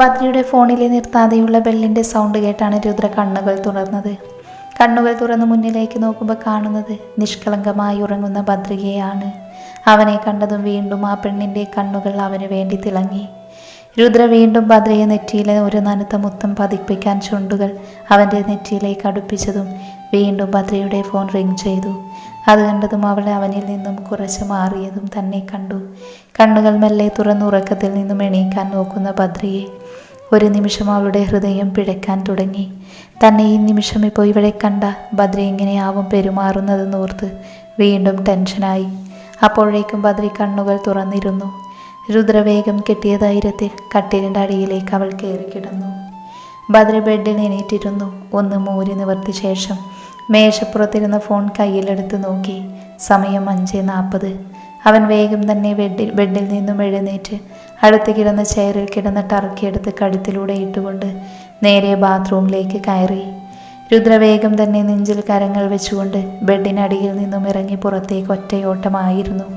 ബദ്രിയുടെ ഫോണിലെ നിർത്താതെയുള്ള ബെല്ലിൻ്റെ സൗണ്ട് കേട്ടാണ് രുദ്ര കണ്ണുകൾ തുറന്നത്. കണ്ണുകൾ തുറന്ന് മുന്നിലേക്ക് നോക്കുമ്പോൾ കാണുന്നത് നിഷ്കളങ്കമായി ഉറങ്ങുന്ന ബദ്രികയാണ്. അവനെ കണ്ടതും വീണ്ടും ആ പെണ്ണിൻ്റെ കണ്ണുകൾ അവന് വേണ്ടി തിളങ്ങി. രുദ്ര വീണ്ടും ബദ്രിയെ നെറ്റിയിലെ ഒരു നനുത്ത മുത്തം പതിപ്പിക്കാൻ ചുണ്ടുകൾ അവൻ്റെ നെറ്റിയിലേക്ക് അടുപ്പിച്ചതും വീണ്ടും ബദ്രിയുടെ ഫോൺ റിങ് ചെയ്തു. അത് കണ്ടതും അവൾ അവനിൽ നിന്നും കുറച്ച് മാറിയതും തന്നെ കണ്ടു. കണ്ണുകൾ മെല്ലെ തുറന്ന് ഉറക്കത്തിൽ നിന്നും എണീക്കാൻ നോക്കുന്ന ബദ്രിയെ ഒരു നിമിഷം അവളുടെ ഹൃദയം പിടയ്ക്കാൻ തുടങ്ങി. തന്നെ ഈ നിമിഷം ഇപ്പോൾ ഇവിടെ കണ്ട ബദ്രി എങ്ങനെയാവും പെരുമാറുന്നതെന്നോർത്ത് വീണ്ടും ടെൻഷനായി. അപ്പോഴേക്കും ബദ്രി കണ്ണുകൾ തുറന്നിരുന്നു. രുദ്രവേഗം കെട്ടിയ ധൈര്യത്തിൽ കട്ടിലിൻ്റെ അടിയിലേക്ക് അവൾ കയറിക്കിടന്നു. ബദ്രി ബെഡിൽ എണീറ്റിരുന്നു. ഒന്ന് മൂരി നിവർത്തിയ ശേഷം മേശപ്പുറത്തിരുന്ന ഫോൺ കയ്യിലെടുത്ത് നോക്കി. സമയം 5:40. അവൻ വേഗം തന്നെ ബെഡിൽ നിന്നും എഴുന്നേറ്റ് അടുത്ത് കിടന്ന ചെയറിൽ കിടന്ന ടർക്കിയെടുത്ത് കഴുത്തിലൂടെ ഇട്ടുകൊണ്ട് നേരെ ബാത്റൂമിലേക്ക് കയറി. രുദ്ര വേഗം തന്നെ നെഞ്ചിൽ കരങ്ങൾ വെച്ചുകൊണ്ട് ബെഡിനടിയിൽ നിന്നും ഇറങ്ങി പുറത്തേക്ക് ഒറ്റയോട്ടമായിരുന്നു.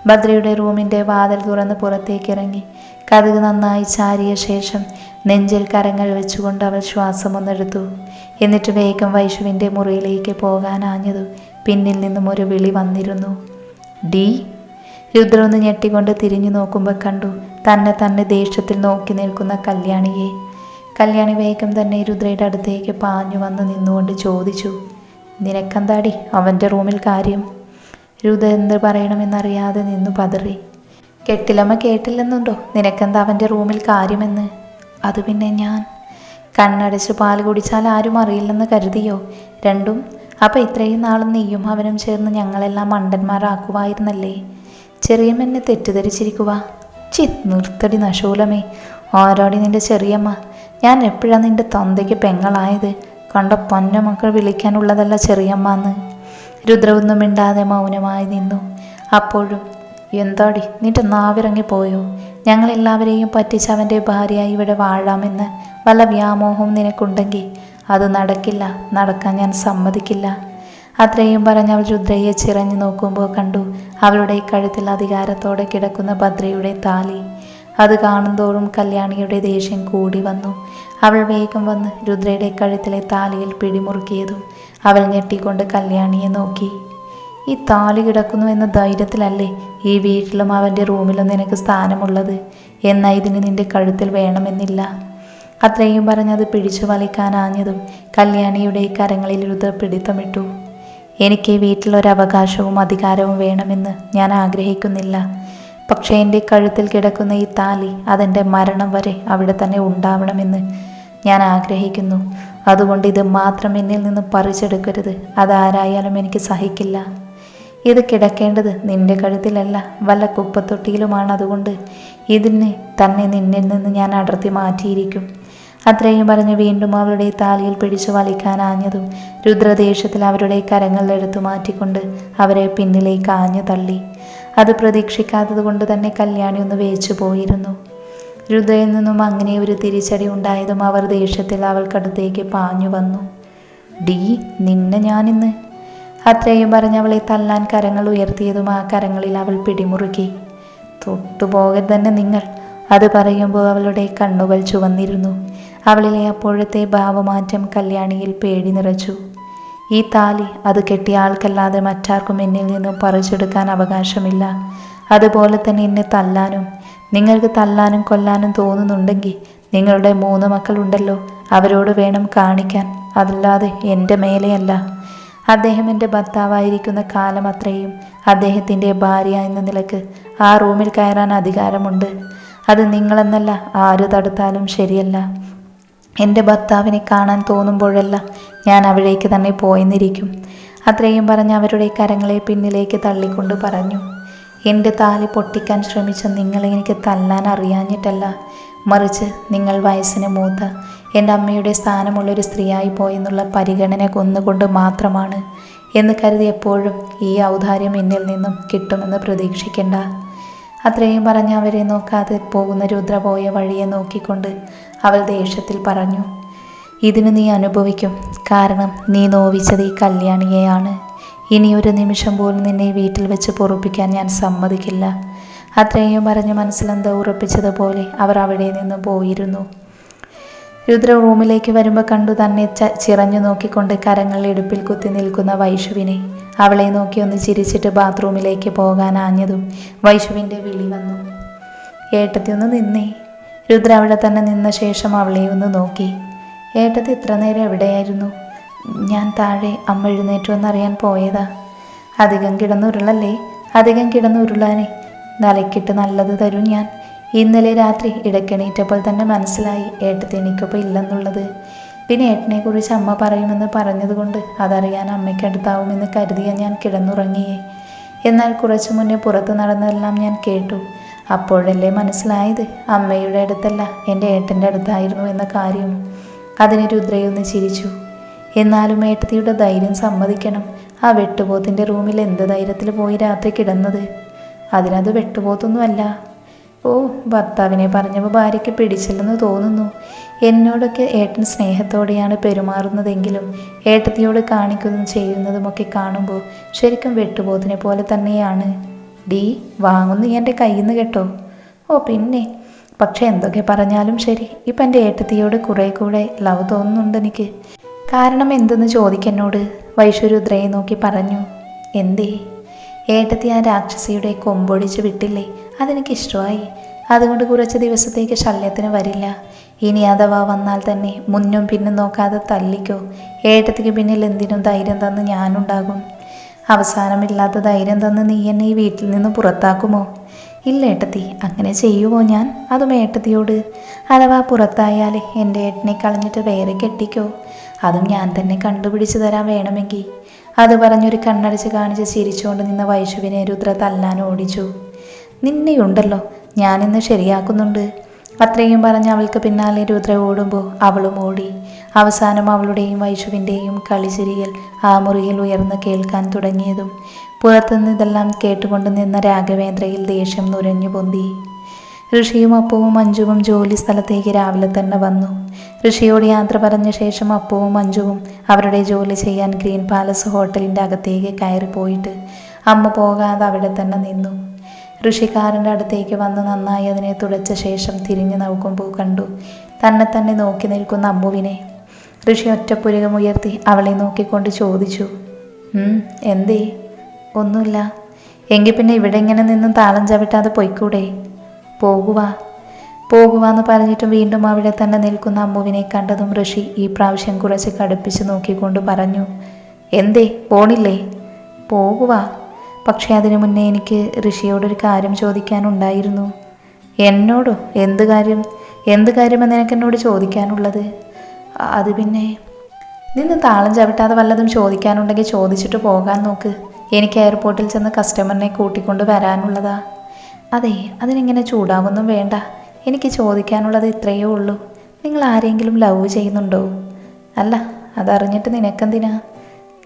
ബദ്രിയുടെ റൂമിൻ്റെ വാതിൽ തുറന്ന് പുറത്തേക്ക് ഇറങ്ങി കതക് നന്നായി ചാരിയ ശേഷം നെഞ്ചിൽ കരങ്ങൾ വെച്ചുകൊണ്ട് അവൾ ശ്വാസമൊന്നെടുത്തു. എന്നിട്ട് വേഗം വൈഷുവിൻ്റെ മുറിയിലേക്ക് പോകാനാഞ്ഞതു പിന്നിൽ നിന്നും ഒരു വിളി വന്നിരുന്നു. ഡി. രുദ്ര ഒന്ന് ഞെട്ടിക്കൊണ്ട് തിരിഞ്ഞു നോക്കുമ്പോൾ കണ്ടു തന്നെ ദേഷ്യത്തിൽ നോക്കി നിൽക്കുന്ന കല്യാണിയെ. കല്യാണി വേഗം തന്നെ രുദ്രയുടെ അടുത്തേക്ക് പാഞ്ഞു വന്ന് നിന്നുകൊണ്ട് ചോദിച്ചു, നിനക്കെന്താടി അവൻ്റെ റൂമിൽ കാര്യം? രുദ്ര എന്ത് പറയണമെന്നറിയാതെ നിന്നു പതറി. കെട്ടിലമ്മ കേട്ടില്ലെന്നുണ്ടോ നിനക്കെന്താ അവൻ്റെ റൂമിൽ കാര്യമെന്ന്? അത് പിന്നെ ഞാൻ കണ്ണടച്ച് പാൽ കുടിച്ചാൽ ആരും അറിയില്ലെന്ന് കരുതിയോ രണ്ടും? അപ്പം ഇത്രയും നാളും നീയും അവനും ചേർന്ന് ഞങ്ങളെല്ലാം മണ്ടന്മാരാക്കുമായിരുന്നല്ലേ? ചെറിയമ്മ തെറ്റിദ്ധരിച്ചിരിക്കുക. നിർത്തടി നശൂലമേ. ആരാടി നിൻ്റെ ചെറിയമ്മ? ഞാൻ എപ്പോഴാണ് നിൻ്റെ തന്തയ്ക്ക് പെങ്ങളായത്? കണ്ട പൊന്ന മക്കൾ വിളിക്കാനുള്ളതല്ല ചെറിയമ്മ എന്ന്. രുദ്ര ഒന്നും മിണ്ടാതെ മൗനമായി നിന്നു. അപ്പോഴും എന്താടി നിൻ്റെ നാവിറങ്ങിപ്പോയോ? ഞങ്ങളെല്ലാവരെയും പറ്റിച്ച് അവൻ്റെ ഭാര്യയായി ഇവിടെ വാഴാമെന്ന് വല്ല വ്യാമോഹവും നിനക്കുണ്ടെങ്കിൽ അത് നടക്കില്ല, നടക്കാൻ ഞാൻ സമ്മതിക്കില്ല. അത്രയും പറഞ്ഞ് അവൾ രുദ്രയെ ചിറഞ്ഞു നോക്കുമ്പോൾ കണ്ടു അവളുടെ കഴുത്തിൽ അധികാരത്തോടെ കിടക്കുന്ന ഭദ്രയുടെ താലി. അത് കാണുന്തോറും കല്യാണിയുടെ ദേഷ്യം കൂടി വന്നു. അവൾ വേഗം വന്ന് രുദ്രയുടെ കഴുത്തിലെ താലിയിൽ പിടിമുറുക്കിയതും അവൾ ഞെട്ടിക്കൊണ്ട് കല്യാണിയെ നോക്കി. ഈ താലി കിടക്കുന്നു എന്ന ധൈര്യത്തിലല്ലേ ഈ വീട്ടിലും അവൻ്റെ റൂമിലും നിനക്ക് സ്ഥാനമുള്ളത്? എന്നാൽ ഇതിന് നിൻ്റെ കഴുത്തിൽ വേണമെന്നില്ല. അത്രയും പറഞ്ഞത് പിടിച്ചു വലിക്കാനാഞ്ഞതും കല്യാണിയുടെ കരങ്ങളിൽ രുദ്ര പിടിത്തമിട്ടു. എനിക്ക് ഈ വീട്ടിലൊരവകാശവും അധികാരവും വേണമെന്ന് ഞാൻ ആഗ്രഹിക്കുന്നില്ല. പക്ഷേ എൻ്റെ കഴുത്തിൽ കിടക്കുന്ന ഈ താലി അതെൻ്റെ മരണം വരെ അവിടെ തന്നെ ഉണ്ടാവണമെന്ന് ഞാൻ ആഗ്രഹിക്കുന്നു. അതുകൊണ്ട് ഇത് മാത്രം എന്നിൽ നിന്ന് പറിച്ചെടുക്കരുത്. അതാരായാലും എനിക്ക് സഹിക്കില്ല. ഇത് കിടക്കേണ്ടത് നിൻ്റെ കഴുത്തിലല്ല, വല്ല കുപ്പത്തൊട്ടിയിലുമാണ്. അതുകൊണ്ട് ഇതിന് തന്നെ നിന്നിൽ നിന്ന് ഞാൻ അടർത്തി മാറ്റിയിരിക്കും. അത്രയും പറഞ്ഞ് വീണ്ടും അവളുടെ താലിയിൽ പിടിച്ചു വലിക്കാനാഞ്ഞതും രുദ്രദേശത്തിൽ അവരുടെ കരങ്ങൾ എടുത്തു മാറ്റിക്കൊണ്ട് അവരെ പിന്നിലേക്ക് ആഞ്ഞു തള്ളി. അത് പ്രതീക്ഷിക്കാത്തത് കൊണ്ട് തന്നെ കല്യാണി ഒന്ന് വേച്ചു പോയിരുന്നു. രുദ്രയിൽ നിന്നും അങ്ങനെ ഒരു തിരിച്ചടി ഉണ്ടായതും അവർ ദേഷ്യത്തിൽ അവൾക്കടുത്തേക്ക് പാഞ്ഞു വന്നു. ഡി, നിന്നെ ഞാനിന്ന്. അത്രയും പറഞ്ഞ് അവളെ തല്ലാൻ കരങ്ങൾ ഉയർത്തിയതും ആ കരങ്ങളിൽ അവൾ പിടിമുറുക്കി. തൊട്ടുപോകരുത് തന്നെ നിങ്ങൾ. അത് പറയുമ്പോൾ അവളുടെ കണ്ണുകൾ ചുവന്നിരുന്നു. അവളിലെ അപ്പോഴത്തെ ഭാവമാറ്റം കല്യാണിയിൽ പേടി നിറച്ചു. ഈ താലി അത് കെട്ടിയ ആൾക്കല്ലാതെ മറ്റാർക്കും എന്നിൽ നിന്നും പറിച്ചെടുക്കാൻ അവകാശമില്ല. അതുപോലെ തന്നെ എന്നെ തല്ലാനും, നിങ്ങൾക്ക് തല്ലാനും കൊല്ലാനും തോന്നുന്നുണ്ടെങ്കിൽ നിങ്ങളുടെ 3 മക്കളുണ്ടല്ലോ, അവരോട് വേണം കാണിക്കാൻ. അതല്ലാതെ എൻ്റെ മേലെയല്ല. അദ്ദേഹം എൻ്റെ ഭർത്താവായിരിക്കുന്ന കാലം അത്രയും അദ്ദേഹത്തിൻ്റെ ഭാര്യ എന്ന നിലക്ക് ആ റൂമിൽ കയറാൻ അധികാരമുണ്ട്. അത് നിങ്ങളെന്നല്ല ആര് തടുത്താലും ശരിയല്ല. എൻ്റെ ഭർത്താവിനെ കാണാൻ തോന്നുമ്പോഴെല്ലാം ഞാൻ അവിടേക്ക് തന്നെ പോയെന്നിരിക്കും. അത്രയും പറഞ്ഞ് അവരുടെ കരങ്ങളെ പിന്നിലേക്ക് തള്ളിക്കൊണ്ട് പറഞ്ഞു, എൻ്റെ താലി പൊട്ടിക്കാൻ ശ്രമിച്ച നിങ്ങളെ എനിക്ക് തല്ലാൻ അറിയാഞ്ഞിട്ടല്ല, മറിച്ച് നിങ്ങൾ വയസ്സിന് മൂത്ത എൻ്റെ അമ്മയുടെ സ്ഥാനമുള്ളൊരു സ്ത്രീയായി പോയെന്നുള്ള പരിഗണന കൊന്നുകൊണ്ട് മാത്രമാണ് എന്ന് കരുതി എപ്പോഴും ഈ ഔദാര്യം എന്നിൽ നിന്നും കിട്ടുമെന്ന് പ്രതീക്ഷിക്കേണ്ട. അത്രയും പറഞ്ഞ് അവരെ നോക്കാതെ പോകുന്ന രുദ്ര പോയ വഴിയെ നോക്കിക്കൊണ്ട് അവൾ ദേഷ്യത്തിൽ പറഞ്ഞു, ഇതിന് നീ അനുഭവിക്കും. കാരണം നീ നോവിച്ചത് ഈ കല്യാണിയെയാണ്. ഇനി ഒരു നിമിഷം പോലും നിന്നെ വീട്ടിൽ വെച്ച് പൊറുപ്പിക്കാൻ ഞാൻ സമ്മതിക്കില്ല. അത്രയും പറഞ്ഞ് മനസ്സിലെന്തോ ഉറപ്പിച്ചതുപോലെ അവർ അവിടെ നിന്ന് പോയിരുന്നു. രുദ്ര റൂമിലേക്ക് വരുമ്പോൾ കണ്ടു തന്നെ ചിറഞ്ഞു നോക്കിക്കൊണ്ട് കരങ്ങൾ ഇടുപ്പിൽ കുത്തി നിൽക്കുന്ന വൈഷുവിനെ. അവളെ നോക്കി ഒന്ന് ചിരിച്ചിട്ട് ബാത്റൂമിലേക്ക് പോകാനാഞ്ഞതും വൈഷുവിൻ്റെ വിളി വന്നു. ഏട്ടത്തി ഒന്ന് നിന്നേ. രുദ്ര അവിടെ തന്നെ നിന്ന ശേഷം അവളെ ഒന്ന് നോക്കി. ഏട്ടത്തി ഇത്ര നേരം എവിടെയായിരുന്നു? ഞാൻ താഴെ അമ്മ എഴുന്നേറ്റു എന്നറിയാൻ പോയതാ. അധികം കിടന്നുരുളല്ലേ? അധികം കിടന്നുരുളാനേ നിലക്കിട്ട് നല്ലത് തരും ഞാൻ. ഇന്നലെ രാത്രി ഇടയ്ക്കെണീറ്റപ്പോൾ തന്നെ മനസ്സിലായി ഏട്ടത്തി എനിക്കൊപ്പം ഇല്ലെന്നുള്ളത്. പിന്നെ ഏട്ടനെക്കുറിച്ച് അമ്മ പറയുമെന്ന് പറഞ്ഞതുകൊണ്ട് അതറിയാൻ അമ്മയ്ക്കടുത്താവുമെന്ന് കരുതിയ ഞാൻ കിടന്നുറങ്ങിയേ. എന്നാൽ കുറച്ചു മുന്നേ പുറത്ത് നടന്നതെല്ലാം ഞാൻ കേട്ടു. അപ്പോഴല്ലേ മനസ്സിലായത് അമ്മയുടെ അടുത്തല്ല എൻ്റെ ഏട്ടൻ്റെ അടുത്തായിരുന്നു എന്ന കാര്യം. അതിന് രുദ്രയൊന്ന് ചിരിച്ചു. എന്നാലും ഏട്ടത്തിയുടെ ധൈര്യം സമ്മതിക്കണം. ആ വെട്ടുപോത്തിൻ്റെ റൂമിൽ എന്ത് ധൈര്യത്തിൽ പോയി രാത്രി കിടന്നത്? അതിനത് വെട്ടുപോത്തൊന്നുമല്ല. ഓ, ഭർത്താവിനെ പറഞ്ഞപ്പോൾ ഭാര്യയ്ക്ക് പിടിച്ചില്ലെന്ന് തോന്നുന്നു. എന്നോടൊക്കെ ഏട്ടൻ സ്നേഹത്തോടെയാണ് പെരുമാറുന്നതെങ്കിലും ഏട്ടത്തിയോട് കാണിക്കുന്നതും ചെയ്യുന്നതുമൊക്കെ കാണുമ്പോൾ ശരിക്കും വെട്ടുപോത്തിനെ പോലെ തന്നെയാണ്. ഡീ വാങ്ങുന്നു എൻ്റെ കയ്യിൽ നിന്ന് കേട്ടോ. ഓ പിന്നെ, പക്ഷെ എന്തൊക്കെ പറഞ്ഞാലും ശരി, ഇപ്പം എൻ്റെ ഏട്ടത്തിയോട് കുറേ കൂടെ ലവ് തോന്നുന്നുണ്ട് എനിക്ക്. കാരണം എന്തെന്ന് ചോദിക്കെന്നോട്, വൈഷു രുദ്രയെ നോക്കി പറഞ്ഞു. എന്തേ? ഏട്ടത്തി ആ രാക്ഷസിയുടെ കൊമ്പൊടിച്ച് വിട്ടില്ലേ, അതെനിക്കിഷ്ടമായി. അതുകൊണ്ട് കുറച്ച് ദിവസത്തേക്ക് ശല്യത്തിന് വരില്ല. ഇനി അഥവാ വന്നാൽ തന്നെ മുന്നും പിന്നും നോക്കാതെ തല്ലിക്കോ. ഏട്ടത്തിക്ക് പിന്നിൽ എന്തിനും ധൈര്യം തന്ന് ഞാനുണ്ടാകും. അവസാനമില്ലാത്ത ധൈര്യം തന്ന് നീ എന്നെ ഈ വീട്ടിൽ നിന്ന് പുറത്താക്കുമോ? ഇല്ല ഏട്ടത്തി, അങ്ങനെ ചെയ്യുമോ ഞാൻ? അതും ഏട്ടത്തിയോട്. അഥവാ പുറത്തായാൽ എൻ്റെ ഏട്ടനെ കളഞ്ഞിട്ട് വേറെ കെട്ടിക്കോ. അതും ഞാൻ തന്നെ കണ്ടുപിടിച്ച് തരാൻ വേണമെങ്കിൽ. അത് പറഞ്ഞൊരു കണ്ണടച്ച് കാണിച്ച് ചിരിച്ചുകൊണ്ട് നിന്ന വൈഷുവിനെ രുദ്ര തല്ലാൻ ഓടിച്ചു. നിന്നെയുണ്ടല്ലോ ഞാനിന്ന് ശരിയാക്കുന്നുണ്ട്. അത്രയും പറഞ്ഞ് അവൾക്ക് പിന്നാലെ രുദ്ര ഓടുമ്പോൾ അവളും ഓടി. അവസാനം അവളുടെയും വൈഷുവിൻ്റെയും കളിച്ചിരിയൽ ആ മുറിയിൽ ഉയർന്ന് കേൾക്കാൻ തുടങ്ങിയതും പുറത്തുനിന്ന് ഇതെല്ലാം കേട്ടുകൊണ്ട് നിന്ന രാഘവേന്ദ്രയിൽ ദേഷ്യം നുരഞ്ഞു പൊന്തി. ഋഷിയും അപ്പവും മഞ്ജുവും ജോലി സ്ഥലത്തേക്ക് രാവിലെ തന്നെ വന്നു. ഋഷിയോട് യാത്ര പറഞ്ഞ ശേഷം അപ്പവും മഞ്ജുവും അവരുടെ ജോലി ചെയ്യാൻ ഗ്രീൻ പാലസ് ഹോട്ടലിൻ്റെ അകത്തേക്ക് കയറിപ്പോയിട്ട് അമ്മ പോകാതെ അവിടെ തന്നെ നിന്നു. ഋഷിക്കാരൻ്റെ അടുത്തേക്ക് വന്ന് നന്നായി അതിനെ തുടച്ച ശേഷം തിരിഞ്ഞു നോക്കുമ്പോൾ കണ്ടു തന്നെ നോക്കി നിൽക്കുന്ന അമ്മുവിനെ. ഋഷി ഒറ്റപ്പുരകമുയർത്തി അവളെ നോക്കിക്കൊണ്ട് ചോദിച്ചു, എന്തേ? ഒന്നുമില്ല. എങ്കിൽ പിന്നെ ഇവിടെ ഇങ്ങനെ നിന്നും താളം ചവിട്ടാതെ പൊയ്ക്കൂടെ? പോകുവാന്ന് പറഞ്ഞിട്ടും വീണ്ടും അവിടെ തന്നെ നിൽക്കുന്ന അമ്മുവിനെ കണ്ടതും ഋഷി ഈ പ്രാവശ്യം കുറച്ച് കടുപ്പിച്ച് നോക്കിക്കൊണ്ട് പറഞ്ഞു, എന്തേ പോണില്ലേ? പോകുവാ. പക്ഷെ അതിനു മുന്നേ എനിക്ക് ഋഷിയോടൊരു കാര്യം ചോദിക്കാനുണ്ടായിരുന്നു. എന്നോടോ? എന്ത് കാര്യമെന്ന് എനിക്കെന്നോട് ചോദിക്കാനുള്ളത്? അത് പിന്നെ നിന്ന് താളം ചവിട്ടാതെ വല്ലതും ചോദിക്കാനുണ്ടെങ്കിൽ ചോദിച്ചിട്ട് പോകാൻ നോക്ക്. എനിക്ക് എയർപോർട്ടിൽ ചെന്ന് കസ്റ്റമറിനെ കൂട്ടിക്കൊണ്ട് വരാനുള്ളതാ. അതെ, അതിനിങ്ങനെ ചൂടാവൊന്നും വേണ്ട. എനിക്ക് ചോദിക്കാനുള്ളത് ഇത്രയേ ഉള്ളൂ. നിങ്ങൾ ആരെങ്കിലും ലവ് ചെയ്യുന്നുണ്ടോ? അല്ല, അതറിഞ്ഞിട്ട് നിനക്കെന്തിനാ?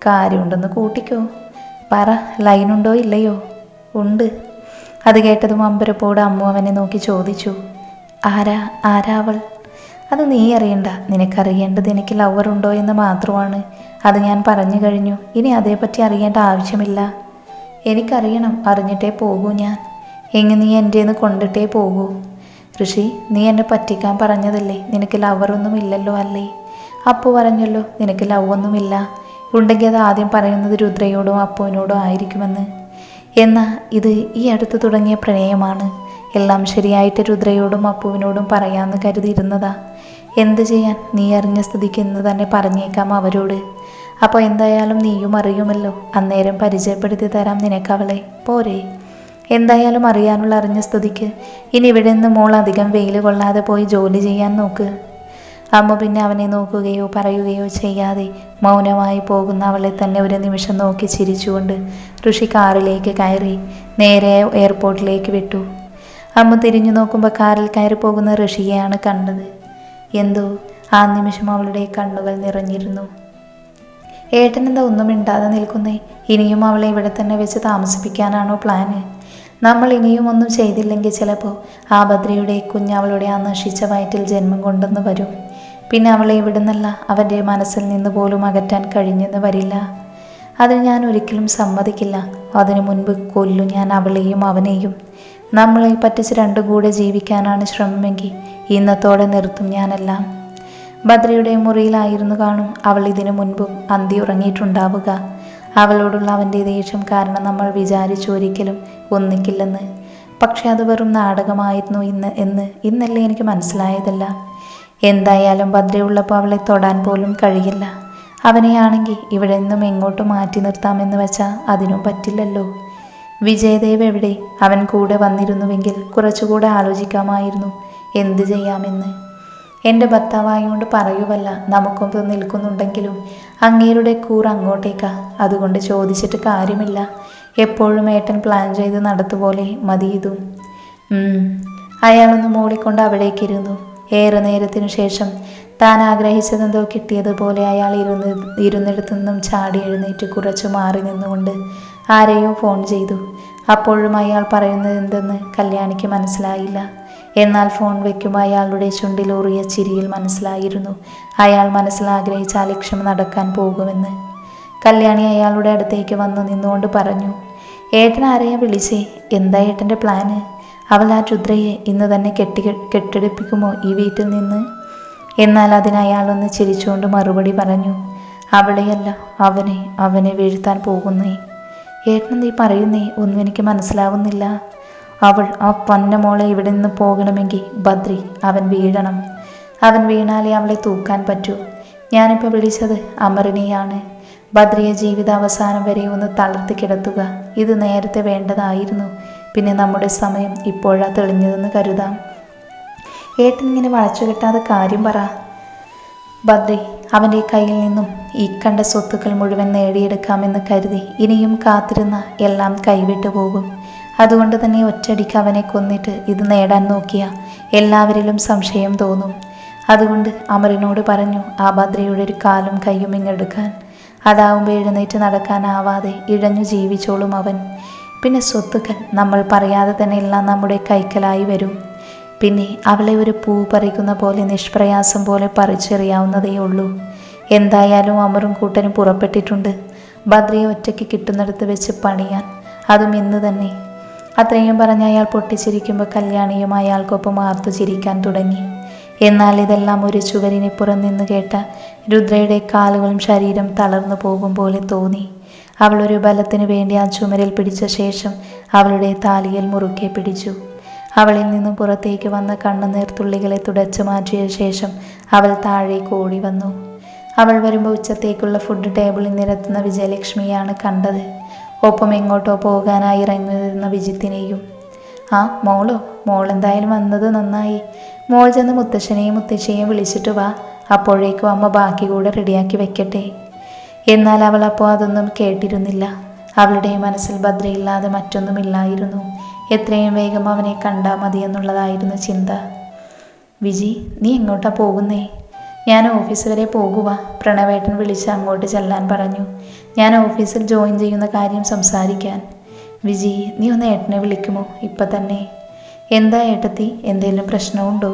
കാര്യമുണ്ടെന്ന് കൂട്ടിക്കോ. പറ, ലൈനുണ്ടോ ഇല്ലയോ? ഉണ്ട്. അത് കേട്ടതും അമ്പരപ്പോട് അമ്മു അവനെ നോക്കി ചോദിച്ചു, ആരാ അവൾ? അത് നീ അറിയണ്ട. നിനക്കറിയേണ്ടത് എനിക്ക് ലവറുണ്ടോ എന്ന് മാത്രമാണ്. അത് ഞാൻ പറഞ്ഞു കഴിഞ്ഞു. ഇനി അതേപ്പറ്റി അറിയേണ്ട ആവശ്യമില്ല. എനിക്കറിയണം. അറിഞ്ഞിട്ടേ പോകൂ ഞാൻ. എങ്ങ് നീ എൻ്റെന്ന് കൊണ്ടിട്ടേ പോകൂ. ഋഷി, നീ എന്നെ പറ്റിക്കാൻ പറഞ്ഞതല്ലേ? നിനക്ക് ലവറൊന്നും ഇല്ലല്ലോ അല്ലേ? അപ്പു പറഞ്ഞല്ലോ നിനക്ക് ലവൊന്നുമില്ല. ഉണ്ടെങ്കിൽ അത് ആദ്യം പറയുന്നത് രുദ്രയോടോ അപ്പുവിനോടോ ആയിരിക്കുമെന്ന്. എന്നാൽ ഇത് ഈ അടുത്ത് തുടങ്ങിയ പ്രണയമാണ്. എല്ലാം ശരിയായിട്ട് രുദ്രയോടും അപ്പുവിനോടും പറയാമെന്ന് കരുതിയിരുന്നതാ. എന്ത് ചെയ്യാൻ, നീ അറിഞ്ഞ സ്ഥിതിക്ക് ഇന്ന് തന്നെ പറഞ്ഞേക്കാം അവരോട്. അപ്പോൾ എന്തായാലും നീയും അറിയുമല്ലോ. അന്നേരം പരിചയപ്പെടുത്തി തരാം നിനക്കവളെ. പോരെ? എന്തായാലും അറിഞ്ഞ സ്ഥിതിക്ക് ഇനി ഇവിടെ നിന്ന് മോൾ അധികം വെയിൽ കൊള്ളാതെ പോയി ജോലി ചെയ്യാൻ നോക്ക്. അമ്മ പിന്നെ അവനെ നോക്കുകയോ പറയുകയോ ചെയ്യാതെ മൗനമായി പോകുന്ന അവളെ തന്നെ ഒരു നിമിഷം നോക്കി ചിരിച്ചുകൊണ്ട് ഋഷി കാറിലേക്ക് കയറി നേരെ എയർപോർട്ടിലേക്ക് വിട്ടു. അമ്മ തിരിഞ്ഞു നോക്കുമ്പോൾ കാറിൽ കയറി പോകുന്ന ഋഷിയെയാണ് കണ്ടത്. എന്തോ ആ നിമിഷം അവളുടെ കണ്ണുകൾ നിറഞ്ഞിരുന്നു. ഏട്ടനെന്താ ഒന്നും മിണ്ടാതെ നിൽക്കുന്നേ? ഇനിയും അവളെ ഇവിടെ തന്നെ വെച്ച് താമസിപ്പിക്കാനാണോ പ്ലാന്? നമ്മൾ ഇനിയും ഒന്നും ചെയ്തില്ലെങ്കിൽ ചിലപ്പോൾ ആ ഭദ്രയുടെ കുഞ്ഞവളുടെ ആ നശിച്ച വയറ്റിൽ ജന്മം കൊണ്ടെന്ന് വരും. പിന്നെ അവളെ ഇവിടുന്നല്ല അവൻ്റെ മനസ്സിൽ നിന്ന് പോലും അകറ്റാൻ കഴിഞ്ഞെന്ന് വരില്ല. അതിന് ഞാൻ ഒരിക്കലും സമ്മതിക്കില്ല. അതിനു മുൻപ് കൊല്ലും ഞാൻ അവളെയും അവനെയും. നമ്മളെ പറ്റിച്ച് രണ്ടും കൂടെ ജീവിക്കാനാണ് ശ്രമമെങ്കിൽ ഇന്നത്തോടെ നിർത്തും ഞാനെല്ലാം. ബദ്രയുടെ മുറിയിലായിരുന്നു കാണും അവൾ ഇതിനു മുൻപും അന്തി ഉറങ്ങിയിട്ടുണ്ടാവുക. അവളോടുള്ള അവൻ്റെ ദേഷ്യം കാരണം നമ്മൾ വിചാരിച്ചു ഒരിക്കലും ഒന്നിക്കില്ലെന്ന്. പക്ഷെ അത് വെറും നാടകമായിരുന്നു ഇന്നല്ലേ എനിക്ക് മനസ്സിലായതല്ല. എന്തായാലും ഭദ്രയുള്ളപ്പോൾ അവളെ തൊടാൻ പോലും കഴിയില്ല. അവനെയാണെങ്കിൽ ഇവിടെ നിന്നും എങ്ങോട്ട് മാറ്റി നിർത്താമെന്ന് വെച്ചാൽ അതിനും പറ്റില്ലല്ലോ. വിജയദേവ് എവിടെ? അവൻ കൂടെ വന്നിരുന്നുവെങ്കിൽ കുറച്ചുകൂടെ ആലോചിക്കാമായിരുന്നു എന്ത് ചെയ്യാമെന്ന്. എൻ്റെ ഭർത്താവായോണ്ട് പറയുവല്ല, നമുക്കൊപ്പം നിൽക്കുന്നുണ്ടെങ്കിലും അങ്ങേരുടെ കൂറ് അങ്ങോട്ടേക്കാ. അതുകൊണ്ട് ചോദിച്ചിട്ട് കാര്യമില്ല. എപ്പോഴും ഏട്ടൻ പ്ലാൻ ചെയ്ത് നടത്തുപോലെ മതി ഇതും. അയാളൊന്ന് മൂളിക്കൊണ്ട് അവിടേക്കിരുന്നു. ഏറെ നേരത്തിനു ശേഷം താൻ ആഗ്രഹിച്ചതെന്തോ കിട്ടിയതുപോലെ അയാൾ ഇരുന്നിടത്തു നിന്നും ചാടി എഴുന്നേറ്റ് കുറച്ചു മാറി നിന്നുകൊണ്ട് ആരെയോ ഫോൺ ചെയ്തു. അപ്പോഴും അയാൾ പറയുന്നത് എന്തെന്ന് കല്യാണിക്ക് മനസ്സിലായില്ല. എന്നാൽ ഫോൺ വയ്ക്കുമ്പോൾ അയാളുടെ ചുണ്ടിലൂറിയ ചിരിയിൽ മനസ്സിലായിരുന്നു അയാൾ മനസ്സിൽ ആഗ്രഹിച്ച ആ ലക്ഷ്യം നടക്കാൻ പോകുമെന്ന്. കല്യാണി അയാളുടെ അടുത്തേക്ക് വന്നു നിന്നുകൊണ്ട് പറഞ്ഞു, ഏട്ടൻ ആരെയാ വിളിച്ചേ? എന്താ ഏട്ടൻ്റെ പ്ലാന്? അവൾ ആ രുദ്രയെ ഇന്ന് തന്നെ കെട്ടിടപ്പിക്കുമോ ഈ വീട്ടിൽ നിന്ന്? എന്നാൽ അതിന് അയാളൊന്ന് ചിരിച്ചുകൊണ്ട് മറുപടി പറഞ്ഞു, അവളെയല്ല അവനെ വീഴ്ത്താൻ പോകുന്നേ. ഏട്ടൻ നീ പറയുന്നേ ഒന്നും എനിക്ക് മനസ്സിലാവുന്നില്ല. അവൾ ആ പന്ന മോളെ ഇവിടെ നിന്ന് പോകണമെങ്കിൽ ബദ്രി അവൻ വീഴണം. അവൻ വീണാലേ അവളെ തൂക്കാൻ പറ്റൂ. ഞാനിപ്പോൾ വിളിച്ചത് അമറിനെയാണ്. ബദ്രിയെ ജീവിതാവസാനം വരെ ഒന്ന് തളർത്തി കിടത്തുക. ഇത് നേരത്തെ വേണ്ടതായിരുന്നു. പിന്നെ നമ്മുടെ സമയം ഇപ്പോഴാ തെളിഞ്ഞതെന്ന് കരുതാം. ഏട്ടൻ ഇങ്ങനെ വളച്ചു കെട്ടാതെ കാര്യം പറ. ബദ്രി അവൻ്റെ കയ്യിൽ നിന്നും ഈ കണ്ട സ്വത്തുക്കൾ മുഴുവൻ നേടിയെടുക്കാമെന്ന് കരുതി ഇനിയും കാത്തിരുന്ന എല്ലാം കൈവിട്ടു പോകും. അതുകൊണ്ട് തന്നെ ഒറ്റയടിക്ക് അവനെ കൊന്നിട്ട് ഇത് നേടാൻ നോക്കിയ എല്ലാവരിലും സംശയം തോന്നും. അതുകൊണ്ട് അമറിനോട് പറഞ്ഞു ആ ബദ്രയുടെ ഒരു കാലും കയ്യും ഇങ്ങെടുക്കാൻ. അതാവുമ്പോൾ എഴുന്നേറ്റ് നടക്കാനാവാതെ ഇഴഞ്ഞു ജീവിച്ചോളും അവൻ. പിന്നെ സ്വത്തുക്കൾ നമ്മൾ പറയാതെ തന്നെ എല്ലാം നമ്മുടെ കൈക്കലായി വരും. പിന്നെ അവളെ ഒരു പൂ പറിക്കുന്ന പോലെ നിഷ്പ്രയാസം പോലെ പറിച്ചെറിയാവുന്നതേ ഉള്ളൂ. എന്തായാലും അമറും കൂട്ടനും പുറപ്പെട്ടിട്ടുണ്ട് ബദ്രയെ ഒറ്റയ്ക്ക് കിട്ടുന്നിടത്ത് വെച്ച് പണിയാൻ, അതും ഇന്ന് തന്നെ. അത്രയും പറഞ്ഞ് അയാൾ പൊട്ടിച്ചിരിക്കുമ്പോൾ കല്യാണിയും അയാൾക്കൊപ്പം ആർത്തു ചിരിക്കാൻ തുടങ്ങി. എന്നാൽ ഇതെല്ലാം ഒരു ചുവരിനിപ്പുറം നിന്ന് കേട്ട രുദ്രയുടെ കാലുകളും ശരീരം തളർന്നു പോകും പോലെ തോന്നി. അവളൊരു ബലത്തിനു വേണ്ടി ആ ചുമരിൽ പിടിച്ച ശേഷം അവളുടെ താലിയിൽ മുറുക്കെ പിടിച്ചു. അവളിൽ നിന്നും പുറത്തേക്ക് വന്ന കണ്ണുനീർത്തുള്ളികളെ തുടച്ചു മാറ്റിയ ശേഷം അവൾ താഴേക്ക് ഓടി വന്നു. അവൾ വരുമ്പോൾ ഉച്ചത്തേക്കുള്ള ഫുഡ് ടേബിളിൽ നിരത്തുന്ന വിജയലക്ഷ്മിയാണ് കണ്ടത്. ഒപ്പം എങ്ങോട്ടോ പോകാനായി ഇറങ്ങിയിരുന്ന വിജിത്തിനെയും. ആ മോൾ എന്തായാലും വന്നത് നന്നായി. മോൾ ചെന്ന് മുത്തശ്ശനെയും മുത്തശ്ശിയെയും വിളിച്ചിട്ട് വാ. അപ്പോഴേക്കും അമ്മ ബാക്കി കൂടെ റെഡിയാക്കി വെക്കട്ടെ. എന്നാൽ അവൾ അപ്പോൾ അതൊന്നും കേട്ടിരുന്നില്ല. അവളുടെ മനസ്സിൽ ഭദ്രയില്ലാതെ മറ്റൊന്നുമില്ലായിരുന്നു. എത്രയും വേഗം അവനെ കണ്ടാൽ മതിയെന്നുള്ളതായിരുന്നു ചിന്ത. വിജി, നീ എങ്ങോട്ടാ പോകുന്നേ? ഞാൻ ഓഫീസ് വരെ പോകുക. പ്രണവേട്ടൻ വിളിച്ച് അങ്ങോട്ട് ചെല്ലാൻ പറഞ്ഞു. ഞാൻ ഓഫീസിൽ ജോയിൻ ചെയ്യുന്ന കാര്യം സംസാരിക്കാൻ. വിജി, നീ ഒന്ന് ഏട്ടനെ വിളിക്കുമോ ഇപ്പം തന്നെ? എന്താ ഏട്ടത്തി, എന്തെങ്കിലും പ്രശ്നമുണ്ടോ?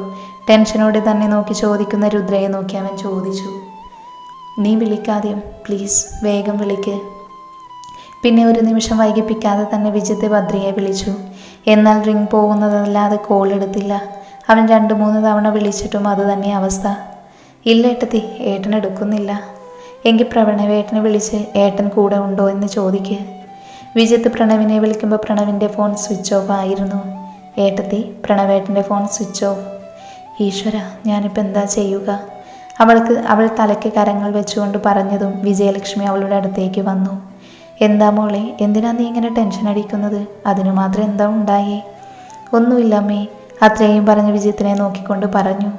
ടെൻഷനോടെ തന്നെ നോക്കി ചോദിക്കുന്ന രുദ്രയെ നോക്കി അവൻ ചോദിച്ചു. നീ വിളിക്കാദ്യം പ്ലീസ്, വേഗം വിളിക്ക്. പിന്നെ ഒരു നിമിഷം വൈകിപ്പിക്കാതെ തന്നെ വിജിത്ത് ഭദ്രയെ വിളിച്ചു. എന്നാൽ റിംഗ് പോകുന്നതല്ലാതെ കോൾ എടുത്തില്ല. അവൻ 2-3 തവണ വിളിച്ചിട്ടും അത് തന്നെ അവസ്ഥ. ഇല്ല ഏട്ടത്തി, ഏട്ടൻ എടുക്കുന്നില്ല. എങ്കിൽ പ്രണവേട്ടനെ വിളിച്ച് ഏട്ടൻ കൂടെ ഉണ്ടോ എന്ന് ചോദിക്ക്. വിജിത്ത് പ്രണവിനെ വിളിക്കുമ്പോൾ പ്രണവിൻ്റെ ഫോൺ സ്വിച്ച് ഓഫ് ആയിരുന്നു. ഏട്ടത്തി, പ്രണവേട്ടൻ്റെ ഫോൺ സ്വിച്ച് ഓഫ്. ഈശ്വര, ഞാനിപ്പോൾ എന്താ ചെയ്യുക? അവൾ തലയ്ക്ക് കരങ്ങൾ വെച്ചുകൊണ്ട് പറഞ്ഞതും വിജയലക്ഷ്മി അവളുടെ അടുത്തേക്ക് വന്നു. എന്താ മോളെ, എന്തിനാ നീ ഇങ്ങനെ ടെൻഷൻ അടിക്കുന്നത്? അതിനു മാത്രം എന്താ ഉണ്ടായേ? ഒന്നുമില്ല അമ്മേ. അത്രയും പറഞ്ഞ് വിജിത്തിനെ നോക്കിക്കൊണ്ട് പറഞ്ഞു.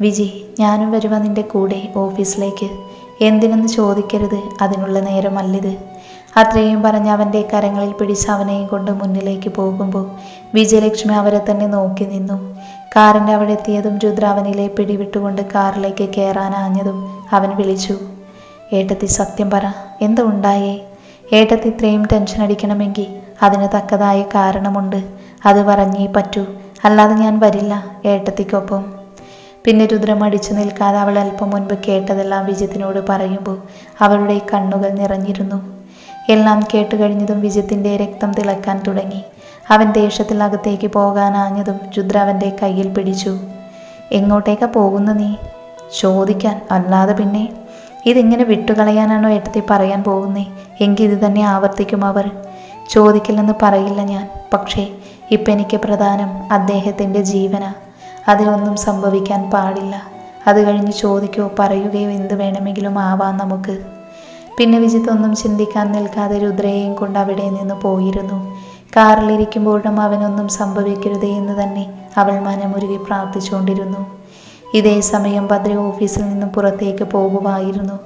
വിജി, ഞാനും വരുവാ നിൻ്റെ കൂടെ ഓഫീസിലേക്ക്. എന്തിനെന്ന് ചോദിക്കരുത്, അതിനുള്ള നേരമല്ലിത്. അത്രയും പറഞ്ഞ് അവൻ്റെ കരങ്ങളിൽ പിടിച്ച് അവനെയും കൊണ്ട് മുന്നിലേക്ക് പോകുമ്പോൾ വിജയലക്ഷ്മി അവരെ തന്നെ നോക്കി നിന്നു. കാറിൻ്റെ അവിടെ എത്തിയതും രുദ്ര അവനിലെ പിടിവിട്ടുകൊണ്ട് കാറിലേക്ക് കയറാനാഞ്ഞതും അവൻ വിളിച്ചു. ഏട്ടത്തി, സത്യം പറ, എന്താ ഉണ്ടായേ? ഏട്ടത്തി ഇത്രയും ടെൻഷൻ അടിക്കണമെങ്കിൽ അതിന് തക്കതായ കാരണമുണ്ട്. അത് പറഞ്ഞേ പറ്റൂ, അല്ലാതെ ഞാൻ വരില്ല ഏട്ടത്തിക്കൊപ്പം. പിന്നെ രുദ്രം അടിച്ചു നിൽക്കാതെ അവൾ അല്പം മുൻപ് കേട്ടതെല്ലാം വിജിത്തിനോട് പറയുമ്പോൾ അവളുടെ കണ്ണുകൾ നിറഞ്ഞിരുന്നു. എല്ലാം കേട്ടുകഴിഞ്ഞതും വിജിത്തിൻ്റെ രക്തം തിളക്കാൻ തുടങ്ങി. അവൻ ദേഷ്യത്തിൽ അകത്തേക്ക് പോകാനാഞ്ഞതും രുദ്ര അവൻ്റെ കയ്യിൽ പിടിച്ചു. എങ്ങോട്ടേക്കാ പോകുന്നു നീ? ചോദിക്കാൻ, അല്ലാതെ പിന്നെ. ഇതിങ്ങനെ വിട്ടുകളയാനാണോ ഏട്ടത്തി പറയാൻ പോകുന്നേ? എങ്കിൽ ഇത് തന്നെ ആവർത്തിക്കും അവർ. ചോദിക്കില്ലെന്ന് പറയില്ല ഞാൻ. പക്ഷേ ഇപ്പം എനിക്ക് പ്രധാനം അദ്ദേഹത്തിൻ്റെ ജീവനാ. അതിനൊന്നും സംഭവിക്കാൻ പാടില്ല. അത് കഴിഞ്ഞ് ചോദിക്കുകയോ പറയുകയോ എന്ത് വേണമെങ്കിലും ആവാം നമുക്ക്. പിന്നെ വിജിത്ത് ഒന്നും ചിന്തിക്കാൻ നിൽക്കാതെ രുദ്രയെയും കൊണ്ട് അവിടെ നിന്ന് പോയിരുന്നു. കാറിലിരിക്കുമ്പോഴും അവനൊന്നും സംഭവിക്കരുതേ എന്ന് തന്നെ അവൾ മനമുരുകി പ്രാർത്ഥിച്ചുകൊണ്ടിരുന്നു. ഇതേ സമയം ഭദ്ര ഓഫീസിൽ നിന്നും പുറത്തേക്ക് പോകുമായിരുന്നു.